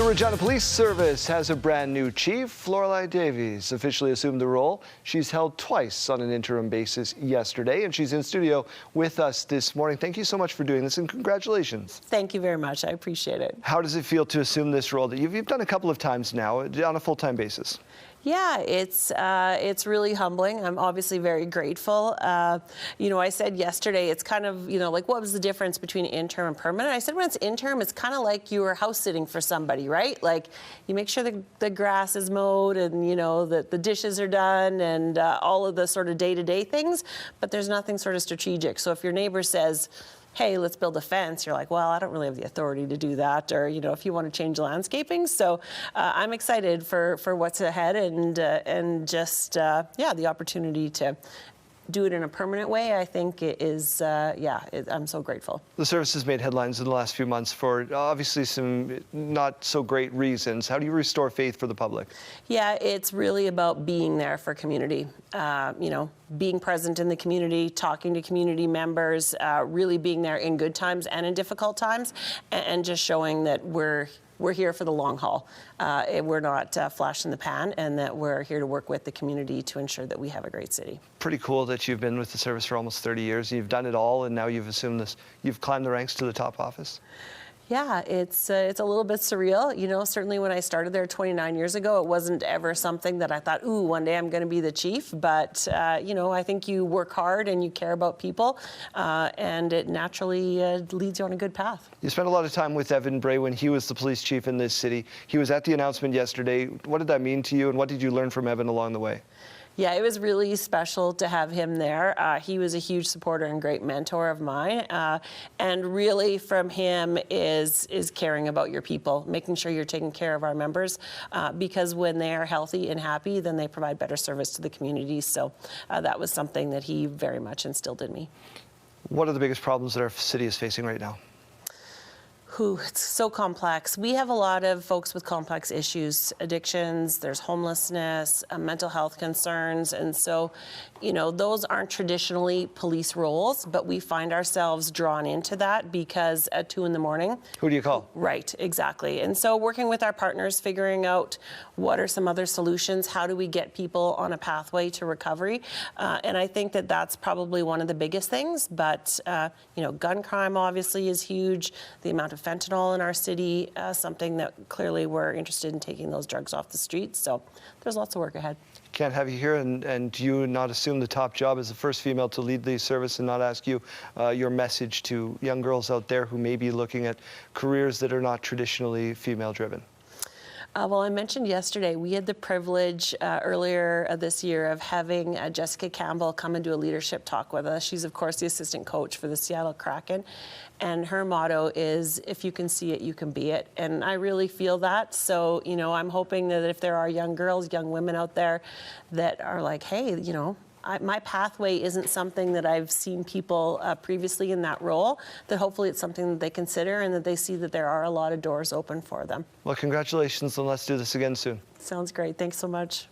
The Regina Police Service has a brand new chief. Lorilee Davies officially assumed the role. She's held twice on an interim basis yesterday, and she's in studio with us this morning. Thank you so much for doing this, and congratulations. Thank you very much. I appreciate it. How does it feel to assume this role that you've done a couple of times now on a full-time basis? Yeah, it's really humbling. I'm obviously very grateful. I said yesterday, it's kind of, like, what was the difference between interim and permanent? I said when it's interim, it's kind of like you were house sitting for somebody, right? Like, you make sure the grass is mowed and, that the dishes are done and all of the sort of day-to-day things, but there's nothing sort of strategic. So if your neighbor says, hey, let's build a fence, you're like, well, I don't really have the authority to do that, or, if you want to change landscaping. So I'm excited for what's ahead and just, the opportunity to do it in a permanent way, I think it is, I'm so grateful. The service has made headlines in the last few months for obviously some not so great reasons. How do you restore faith for the public? Yeah, it's really about being there for community, being present in the community, talking to community members, really being there in good times and in difficult times, and just showing that we're here for the long haul. We're not flash in the pan, and that we're here to work with the community to ensure that we have a great city. Pretty cool that you've been with the service for almost 30 years. You've done it all, and now you've assumed this. You've climbed the ranks to the top office. Yeah, it's a little bit surreal. Certainly when I started there 29 years ago, it wasn't ever something that I thought, ooh, one day I'm going to be the chief. But, I think you work hard and you care about people, and it naturally leads you on a good path. You spent a lot of time with Evan Bray when he was the police chief in this city. He was at the announcement yesterday. What did that mean to you, and what did you learn from Evan along the way? Yeah, it was really special to have him there. He was a huge supporter and great mentor of mine. And really from him is caring about your people, making sure you're taking care of our members, because when they are healthy and happy, then they provide better service to the community. So that was something that he very much instilled in me. What are the biggest problems that our city is facing right now? It's so complex. We have a lot of folks with complex issues, addictions, there's homelessness, mental health concerns, and so, those aren't traditionally police roles, but we find ourselves drawn into that because at 2 in the morning. Who do you call? Right, exactly. And so working with our partners, figuring out what are some other solutions, how do we get people on a pathway to recovery, and I think that that's probably one of the biggest things, but, gun crime obviously is huge, the amount of fentanyl in our city, something that clearly we're interested in taking those drugs off the streets. So there's lots of work ahead. Can't have you here and you not assume the top job as the first female to lead the service and not ask you your message to young girls out there who may be looking at careers that are not traditionally female-driven. Well, I mentioned yesterday, we had the privilege earlier this year of having Jessica Campbell come and do a leadership talk with us. She's, of course, the assistant coach for the Seattle Kraken. And her motto is, if you can see it, you can be it. And I really feel that. So, I'm hoping that if there are young girls, young women out there that are like, hey, my pathway isn't something that I've seen people previously in that role, that hopefully it's something that they consider and that they see that there are a lot of doors open for them. Well, congratulations, and let's do this again soon. Sounds great. Thanks so much.